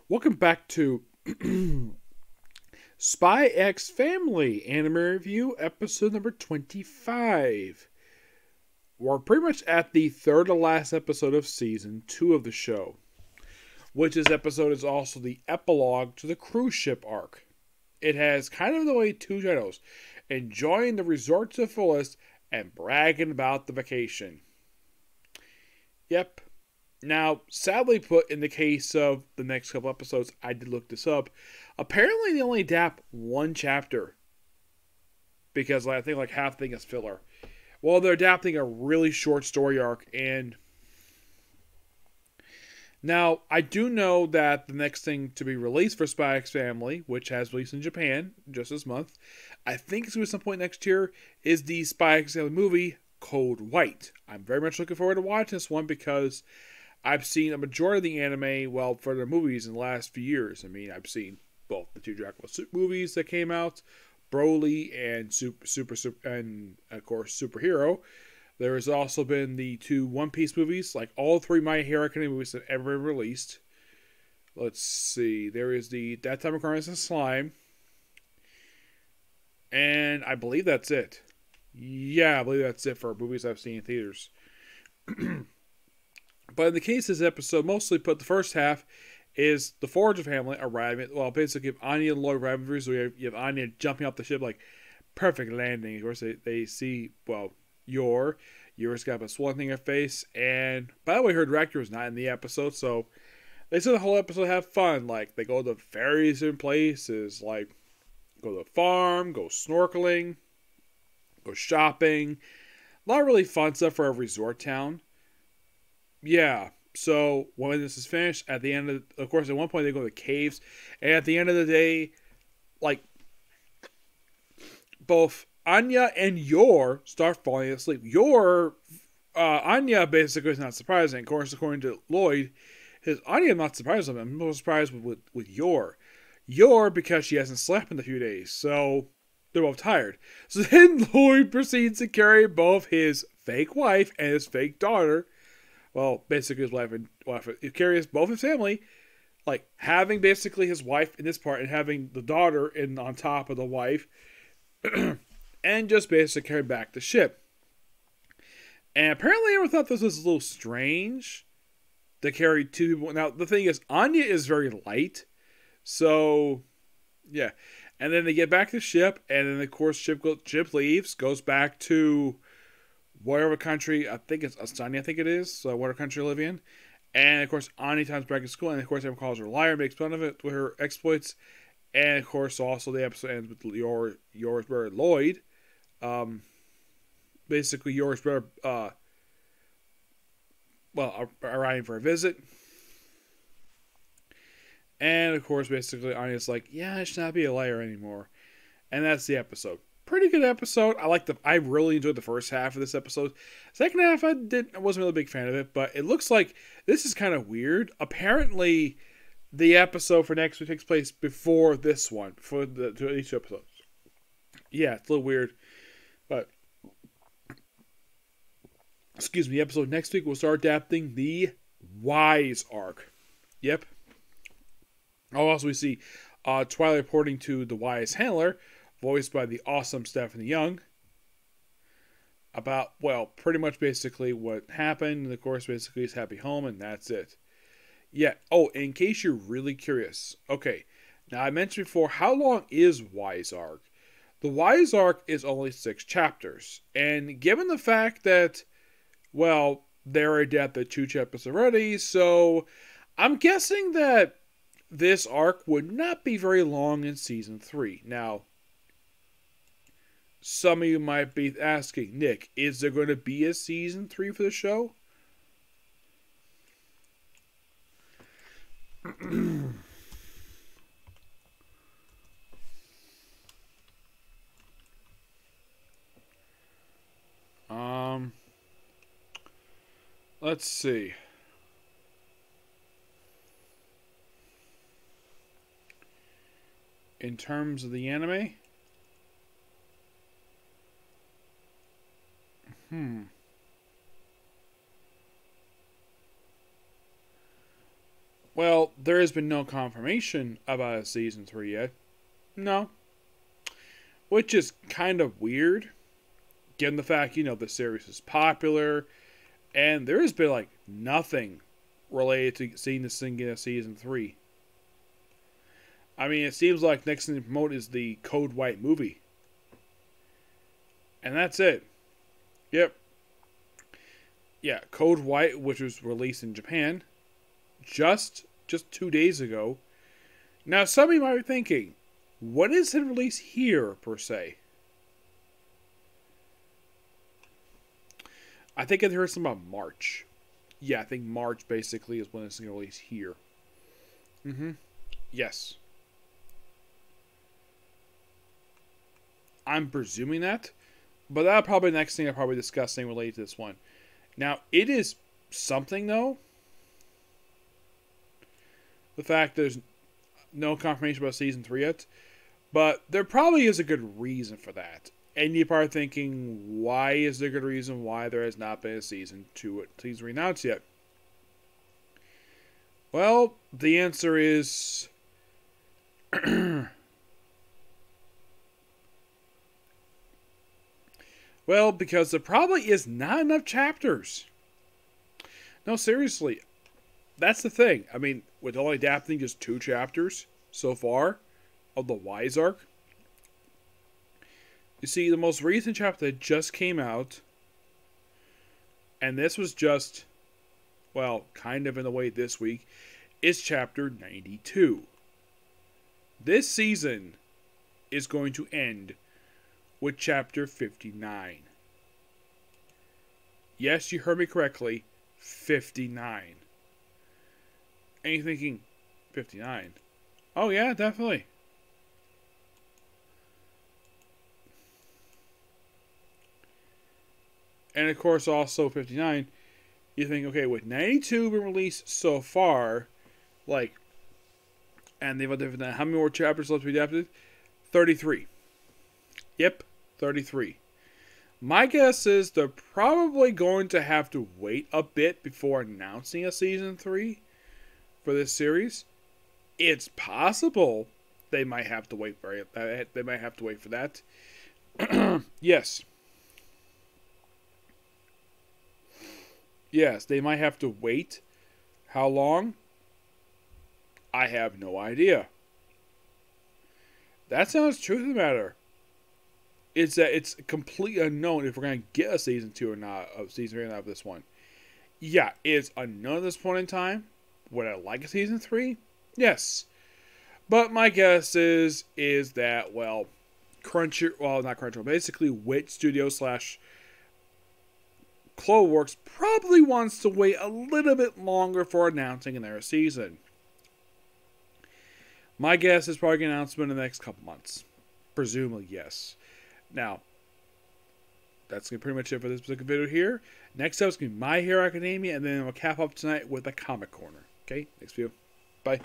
Welcome back to Spy X Family Anime Review, episode number 25. We're pretty much at the third to last episode of season 2 of the show, which this episode is also the epilogue to the cruise ship arc. It has kind of the way two titles: enjoying the resort to the fullest and bragging about the vacation. Yep. Now, sadly put, in the case of the next couple episodes, I did look this up. Apparently, they only adapt one chapter because I think like half the thing is filler. Well, they're adapting a really short story arc, and now I do know that the next thing to be released for Spy X Family, which has released in Japan just this month, I think it's going to be some point next year, is the Spy X Family movie Code White. I'm very much looking forward to watching this one because I've seen a majority of the anime, well, for the movies in the last few years. I mean, I've seen both the two Dracula movies that came out, Broly and and of course Superhero. There has also been the two One Piece movies, like all three My Hero Academia movies that ever been released. Let's see, there is the That Time of Crimes and Slime, and I believe that's it. Yeah, I believe that's it for movies I've seen in theaters. But in the case of this episode, mostly put the first half is the Forger family arriving. Well, basically, Anya and Lloyd arriving. So you have Anya jumping off the ship, like, perfect landing. Of course, they see, well, Yor's got a swollen thing in her face. And, by the way, her director was not in the episode. So they said the whole episode have fun. Like, they go to various different places. Like, go to the farm, go snorkeling, go shopping. A lot of really fun stuff for a resort town. Yeah, so when this is finished, at the end of course, at one point they go to the caves, and at the end of the day, like, both Anya and Yor start falling asleep. Anya basically is not surprising. Of course, according to Lloyd, Anya is not surprised with him. I'm most surprised with Yor. Yor, because she hasn't slept in a few days, so they're both tired. So then Lloyd proceeds to carry both his fake wife and his fake daughter. Well, basically his wife. He carries both his family, like having basically his wife in this part and having the daughter on top of the wife, and just basically carry back the ship. And apparently, everyone thought this was a little strange to carry two people. Now, the thing is, Anya is very light, so yeah. And then they get back to the ship, and then of course ship leaves, goes back to whatever country, I think it's Astani, I think it is, so whatever country you live in. And of course, Ani times back in school, and of course, everyone calls her a liar, makes fun of it with her exploits. And of course, also the episode ends with Yor's brother Lloyd. Basically, Yor's brother, arriving for a visit. And of course, basically, Anya's like, yeah, I should not be a liar anymore. And that's the episode. Pretty good episode. I really enjoyed the first half of this episode. Second half, I wasn't really a big fan of it, but it looks like this is kind of weird. Apparently, the episode for next week takes place before this one, before each episode. Yeah, it's a little weird, but excuse me. The episode next week will start adapting the Wise arc. Yep. Also, we see Twilight reporting to the Wise handler, voiced by the awesome Stephanie Young, about, well, pretty much basically what happened. And of course, basically, he's happy home, and that's it. Yeah. Oh, in case you're really curious. Okay. Now, I mentioned before, how long is Wise Arc? The Wise Arc is only 6 chapters. And given the fact that, well, they're adapted 2 chapters already, so I'm guessing that this arc would not be very long in Season 3. Now, some of you might be asking, Nick, is there going to be a Season 3 for the show? Let's see. In terms of the anime, Well, there has been no confirmation about a season 3 yet. No. Which is kind of weird, given the fact, the series is popular, and there has been, like, nothing related to seeing this thing get a season 3. I mean, it seems like next thing to promote is the Code White movie. And that's it. Yep. Yeah, Code White, which was released in Japan just 2 days ago. Now, some of you might be thinking, what is it released here, per se? I think I heard something about March. Yeah, I think March, basically, is when it's going to release here. Yes. I'm presuming that. But that'll probably be the next thing I'll probably discuss related to this one. Now, it is something, though. The fact there's no confirmation about season 3 yet. But there probably is a good reason for that. And you're probably thinking, why is there a good reason why there has not been a season 2 season 3 announced yet? Well, the answer is... well, because there probably is not enough chapters. No, seriously. That's the thing. I mean, with only adapting just 2 chapters so far of the Wise arc. You see, the most recent chapter that just came out, and this was just, well, kind of in a way this week, is chapter 92. This season is going to end with chapter 59. Yes, you heard me correctly, 59. And you're thinking, 59? Oh yeah, definitely. And of course, also 59, you think, okay, with 92 been released so far, like, and they've adapted, how many more chapters left to be adapted? 33. Yep, 33. My guess is they're probably going to have to wait a bit before announcing a season 3 for this series. It's possible they might have to wait for it. They might have to wait for that. Yes. Yes, they might have to wait. How long? I have no idea. That's not the truth of the matter. It's that it's completely unknown if we're going to get a season 2 or not, of season 3 or not of this one. Yeah, it's unknown at this point in time. Would I like a season 3? Yes. But my guess is that, well, not Crunchyroll, basically Wit Studio / Cloverworks probably wants to wait a little bit longer for announcing their season. My guess is probably an announcement in the next couple months. Presumably, yes. Now, that's going to be pretty much it for this particular video here. Next up is going to be My Hero Academia, and then we'll cap up tonight with a Comic Corner. Okay, next video. Bye.